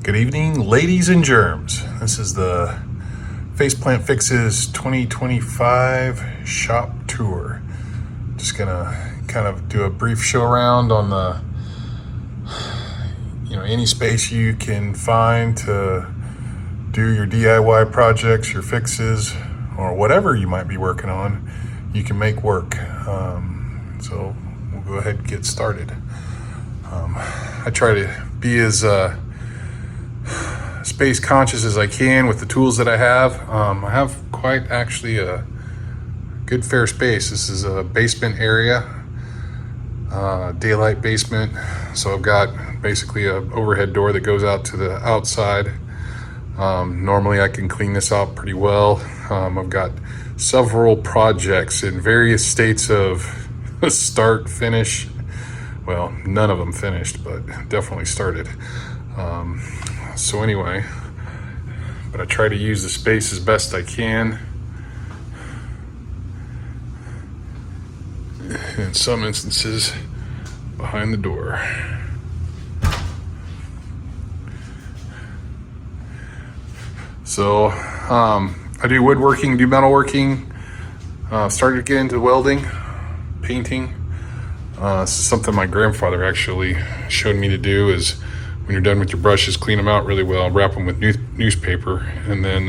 Good evening, ladies and germs. This is the Faceplant Fixes 2025 shop tour. Just gonna kind of do a brief show around on the, any space you can find to do your DIY projects, your fixes, or whatever you might be working on, you can make work. So we'll go ahead and get started. I try to be as space conscious as I can with the tools that I have. I have quite actually a good fair space. This is a basement area, daylight basement. So I've got basically a overhead door that goes out to the outside. Normally I can clean this out pretty well. I've got several projects in various states of start, finish. Well, none of them finished, but definitely started. So anyway, but I try to use the space as best I can. In some instances, behind the door. So I do woodworking, do metalworking, started to get into welding, painting. This is something my grandfather actually showed me to do, is when you're done with your brushes, clean them out really well, wrap them with newspaper, and then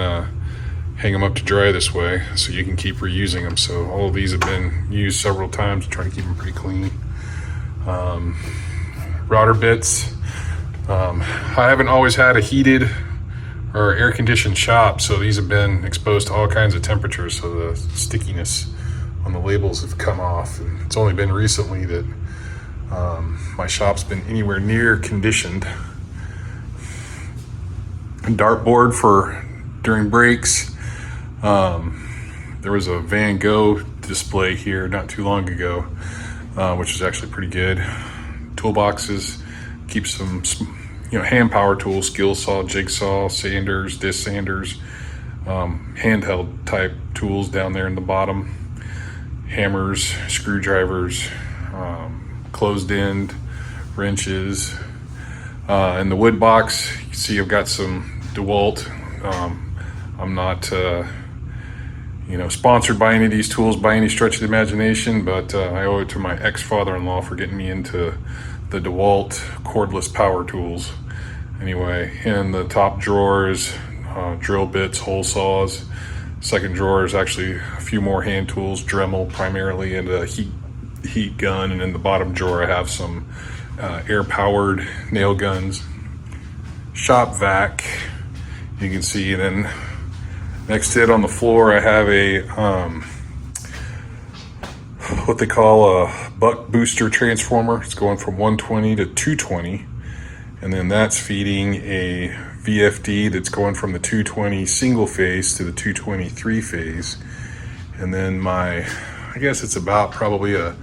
hang them up to dry this way so you can keep reusing them. So all of these have been used several times to try to keep them pretty clean. Router bits. I haven't always had a heated or air-conditioned shop, so these have been exposed to all kinds of temperatures, so the stickiness on the labels have come off. And it's only been recently that my shop's been anywhere near conditioned. A dartboard for during breaks. There was a Van Gogh display here not too long ago, which is actually pretty good. Toolboxes, keep some hand power tools, skill saw, jigsaw, sanders, disc sanders, handheld type tools down there in the bottom, hammers, screwdrivers, closed end wrenches. In the wood box, you can see I've got some DeWalt. I'm not sponsored by any of these tools by any stretch of the imagination, but I owe it to my ex-father-in-law for getting me into the DeWalt cordless power tools. Anyway, in the top drawer is drill bits, hole saws. Second drawer is actually a few more hand tools, Dremel primarily, and a heat gun. And in the bottom drawer I have some air-powered nail guns, shop vac, you can see. And then next to it on the floor I have a what they call a buck booster transformer. It's going from 120 to 220, and then that's feeding a VFD that's going from the 220 single phase to the 220 three phase. And then I guess it's about probably a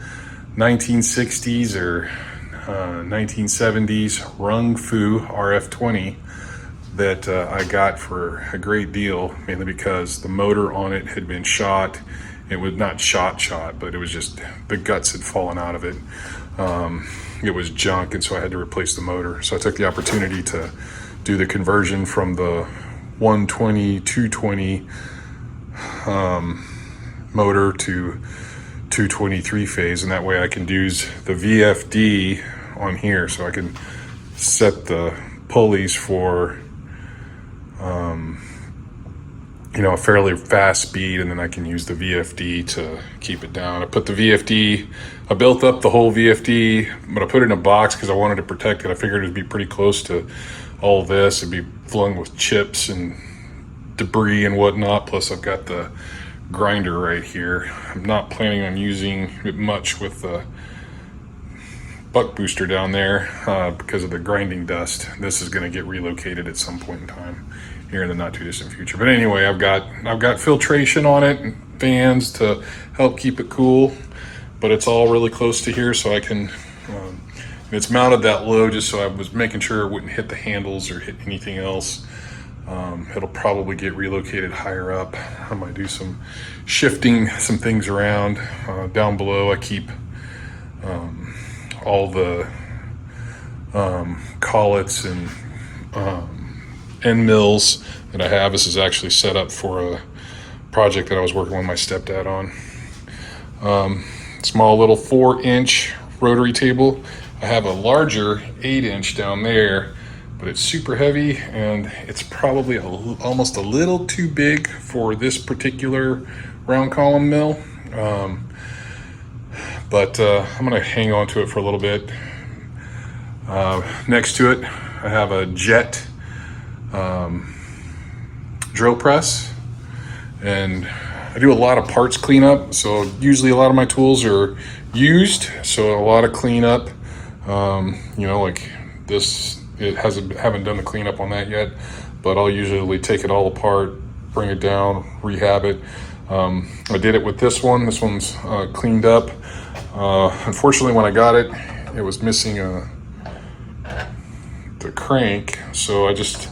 1960s or 1970s Rung Fu RF20 that I got for a great deal, mainly because the motor on it had been shot. It was not shot, but it was just the guts had fallen out of it. It was junk, and so I had to replace the motor. So I took the opportunity to do the conversion from the 120, 220 motor to 223 phase, and that way I can use the VFD on here, so I can set the pulleys for a fairly fast speed, and then I can use the VFD to keep it down. I built up the whole VFD, but I put it in a box because I wanted to protect it. I figured it'd be pretty close to all of this. It'd be flung with chips and debris and whatnot. Plus I've got the grinder right here. I'm not planning on using it much with the buck booster down there because of the grinding dust. This is going to get relocated at some point in time here in the not too distant future. But anyway, I've got filtration on it and fans to help keep it cool, but it's all really close to here, so I can it's mounted that low just so I was making sure it wouldn't hit the handles or hit anything else. It'll probably get relocated higher up. I might do some shifting some things around. Down below I keep all the collets and end mills that I have. This is actually set up for a project that I was working with my stepdad on. Small little 4-inch rotary table. I have a larger 8-inch down there, but it's super heavy and it's probably almost a little too big for this particular round column mill. But I'm gonna hang on to it for a little bit. Next to it, I have a jet drill press, and I do a lot of parts cleanup. So usually a lot of my tools are used, so a lot of cleanup. You know, like this, haven't done the cleanup on that yet, but I'll usually take it all apart, bring it down, rehab it. I did it with this one. This one's cleaned up. Unfortunately, when I got it, it was missing the crank, so I just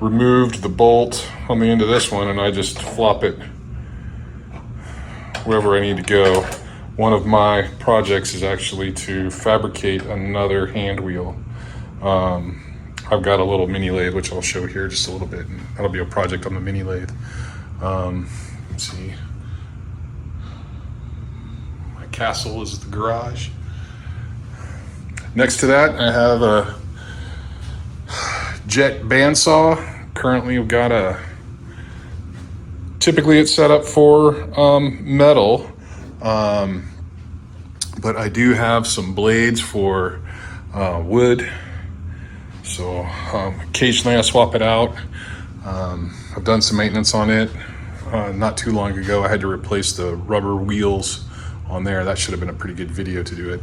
removed the bolt on the end of this one and I just flop it wherever I need to go. One of my projects is actually to fabricate another hand wheel. I've got a little mini lathe, which I'll show here just a little bit, and that'll be a project on the mini lathe. Let's see. My castle is the garage. Next to that, I have a jet bandsaw. Currently, we've got typically it's set up for metal, but I do have some blades for wood. So occasionally I swap it out. I've done some maintenance on it. Not too long ago, I had to replace the rubber wheels on there. That should have been a pretty good video to do it.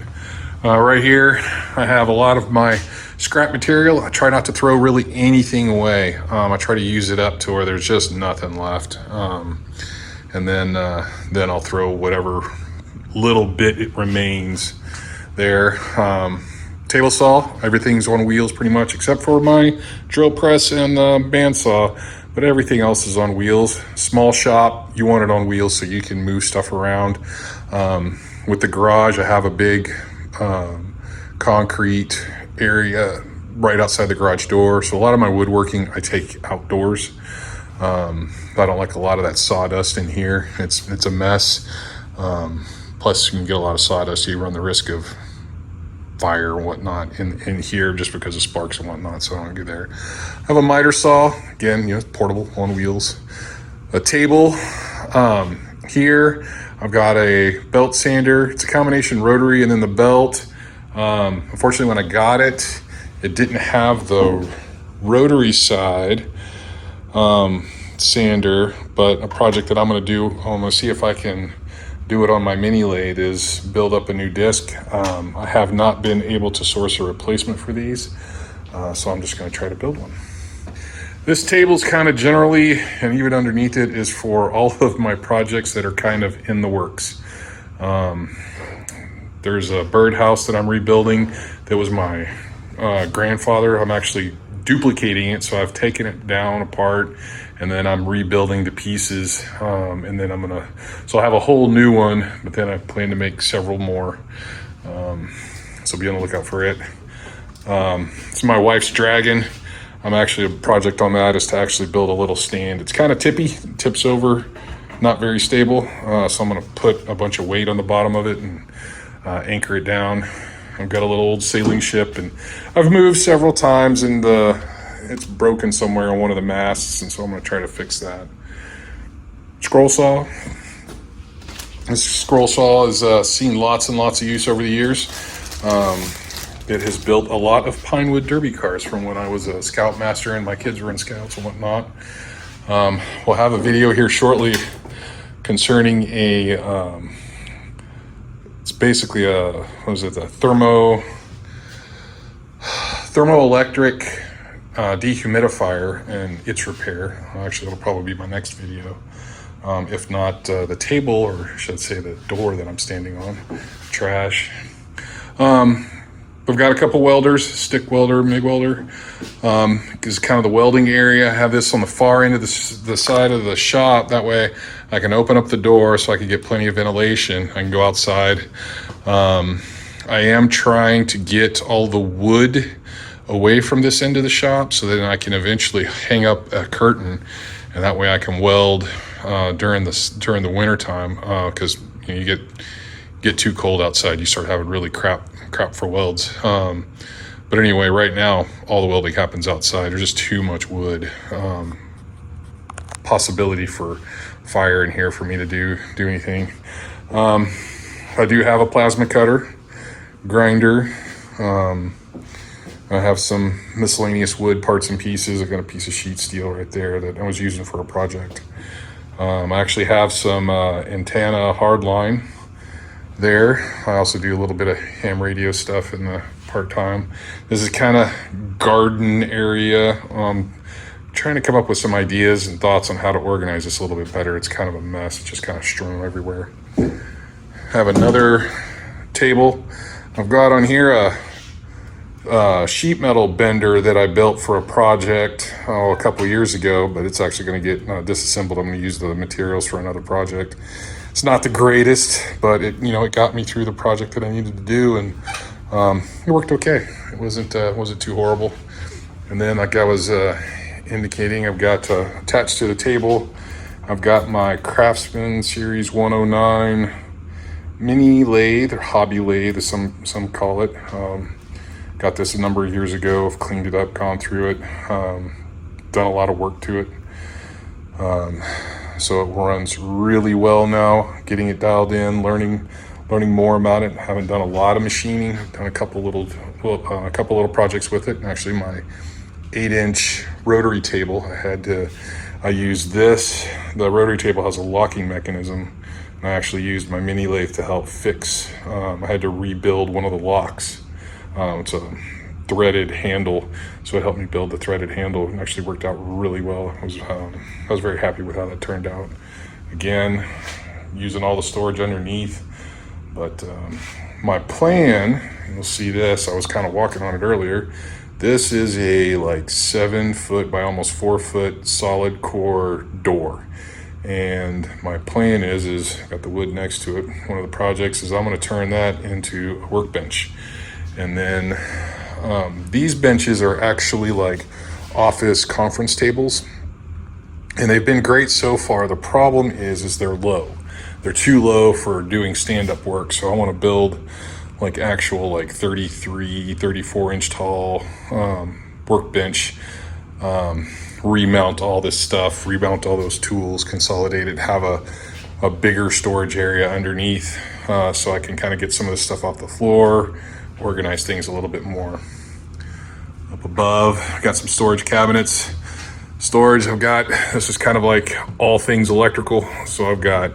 Right here, I have a lot of my scrap material. I try not to throw really anything away. I try to use it up to where there's just nothing left. And then I'll throw whatever little bit it remains there. Table saw, everything's on wheels pretty much except for my drill press and bandsaw, but everything else is on wheels. Small shop, you want it on wheels so you can move stuff around. With the garage, I have a big concrete area right outside the garage door, so a lot of my woodworking I take outdoors. I don't like a lot of that sawdust in here. It's a mess. Plus you can get a lot of sawdust, so you run the risk of fire and whatnot in here just because of sparks and whatnot, so I don't get there. I have a miter saw, again, you know, portable on wheels. A table. Here I've got a belt sander. It's a combination rotary and then the belt. Unfortunately, when I got it, it didn't have the rotary side sander, but a project that I'm going to do, I'm going to see if I can do it on my mini lathe, is build up a new disc. I have not been able to source a replacement for these, so I'm just going to try to build one. This table's kind of generally, and even underneath it, is for all of my projects that are kind of in the works. There's a birdhouse that I'm rebuilding that was my grandfather. I'm actually duplicating it, so I've taken it down apart and then I'm rebuilding the pieces, and then so I have a whole new one, but then I plan to make several more, so be on the lookout for it. It's my wife's dragon. I'm actually, a project on that is to actually build a little stand. It's kind of tippy, tips over, not very stable, so I'm going to put a bunch of weight on the bottom of it and anchor it down. I've got a little old sailing ship, and I've moved several times, and it's broken somewhere on one of the masts, and so I'm going to try to fix that. Scroll saw. This scroll saw has seen lots and lots of use over the years. It has built a lot of Pinewood Derby cars from when I was a Scoutmaster and my kids were in Scouts and whatnot. We'll have a video here shortly concerning it's basically a thermoelectric dehumidifier and its repair. Actually, it'll probably be my next video. If not the table, or I should say the door that I'm standing on. Trash. We've got a couple welders, stick welder, MIG welder. Is kind of the welding area. I have this on the far end of the side of the shop. That way I can open up the door so I can get plenty of ventilation. I can go outside. I am trying to get all the wood away from this end of the shop, so then I can eventually hang up a curtain, and that way I can weld during the winter time, because you get too cold outside, you start having really crap for welds. But anyway, right now all the welding happens outside. There's just too much wood. Possibility for fire in here for me to do anything. I do have a plasma cutter, grinder. I have some miscellaneous wood parts and pieces. I've got a piece of sheet steel right there that I was using for a project. I actually have some antenna hardline there. I also do a little bit of ham radio stuff in the part-time. This is kind of garden area. Trying to come up with some ideas and thoughts on how to organize this a little bit better. It's kind of a mess. It's just kind of strewn everywhere. Have another table. I've got on here a sheet metal bender that I built for a project a couple years ago, but it's actually going to get disassembled. I'm going to use the materials for another project. It's not the greatest, but it got me through the project that I needed to do, and it worked okay. It wasn't too horrible. And then, like I was indicating, I've got attached to the table, I've got my Craftsman Series 109 mini lathe, or hobby lathe as some call it. Got this a number of years ago. I've cleaned it up, gone through it, done a lot of work to it. So it runs really well now. Getting it dialed in, learning more about it. Haven't done a lot of machining. Done a couple little projects with it. And actually, my 8-inch rotary table, I used this. The rotary table has a locking mechanism. And I actually used my mini lathe to help fix. I had to rebuild one of the locks. It's a threaded handle, so it helped me build the threaded handle. It actually worked out really well. I was very happy with how that turned out. Again, using all the storage underneath, but my plan, you'll see this, I was kind of walking on it earlier. This is a like 7 foot by almost 4 foot solid core door. And my plan is I got the wood next to it. One of the projects is I'm going to turn that into a workbench. And then these benches are actually like office conference tables, and they've been great so far. The problem is they're low. They're too low for doing stand-up work. So I want to build like actual like 34 inch tall workbench, remount all this stuff, remount all those tools, consolidate it, have a bigger storage area underneath, so I can kind of get some of this stuff off the floor, organize things a little bit more. Up above, I got some storage cabinets. Storage, this is kind of like all things electrical. So I've got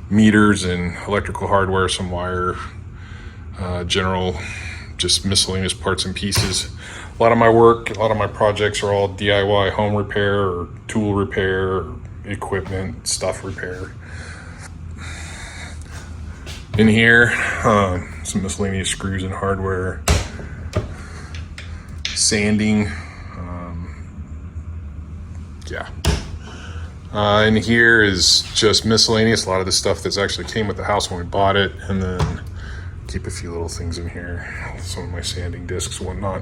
meters and electrical hardware, some wire, general, just miscellaneous parts and pieces. A lot of my work, a lot of my projects are all DIY home repair or tool repair, or equipment, stuff repair. In here, some miscellaneous screws and hardware, sanding, in here is just miscellaneous, a lot of the stuff that's actually came with the house when we bought it, and then keep a few little things in here, some of my sanding discs and whatnot.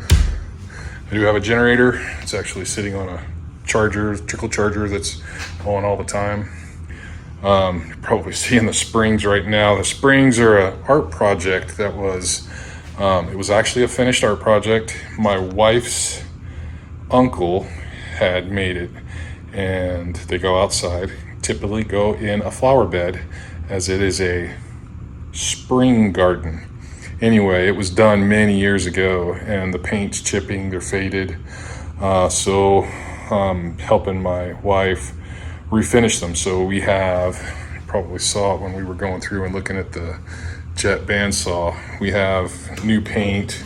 I do have a generator. It's actually sitting on a trickle charger that's on all the time. You're probably seeing the springs right now. The springs are an art project that was, it was actually a finished art project. My wife's uncle had made it, and they go outside, typically go in a flower bed, as it is a spring garden. Anyway, it was done many years ago, and the paint's chipping, they're faded. So helping my wife refinish them. So we have, you probably saw it when we were going through and looking at the jet bandsaw, we have new paint,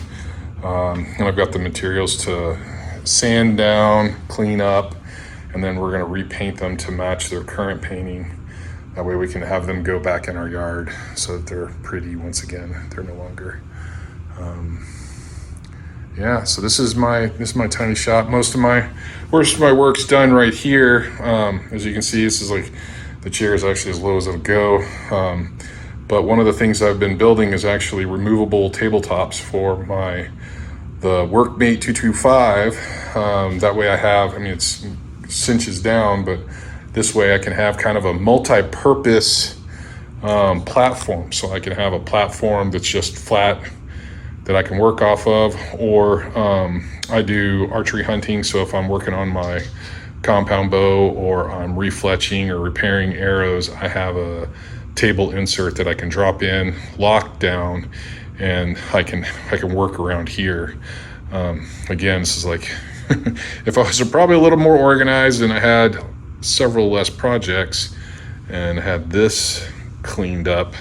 and I've got the materials to sand down, clean up, and then we're going to repaint them to match their current painting. That way we can have them go back in our yard so that they're pretty once again. They're no longer. So this is my tiny shop. Most of my work's done right here. As you can see, this is like, the chair is actually as low as it'll go. But one of the things I've been building is actually removable tabletops for the Workmate 225. That way I have, I mean, it's cinches down, but this way I can have kind of a multi-purpose platform. So I can have a platform that's just flat that I can work off of, or I do archery hunting. So if I'm working on my compound bow or I'm refletching or repairing arrows, I have a table insert that I can drop in, lock down, and I can work around here. Again, this is like if I was probably a little more organized and I had several less projects and had this cleaned up,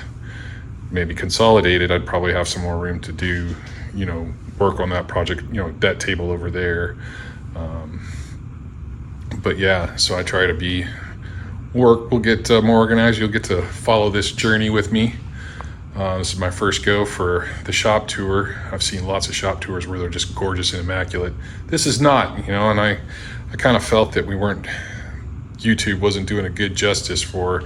maybe consolidated, I'd probably have some more room to do, you know, work on that project, you know, that table over there. But yeah, so I try to we'll get more organized. You'll get to follow this journey with me. This is my first go for the shop tour. I've seen lots of shop tours where they're just gorgeous and immaculate. This is not, you know, and I kind of felt that YouTube wasn't doing a good justice for,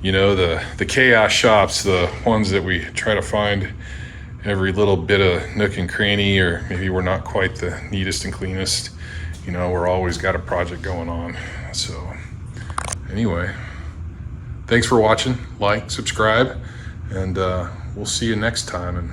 you know, the chaos shops, the ones that we try to find every little bit of nook and cranny, or maybe we're not quite the neatest and cleanest. You know, we're always got a project going on. So anyway, thanks for watching. Like, subscribe, and we'll see you next time. And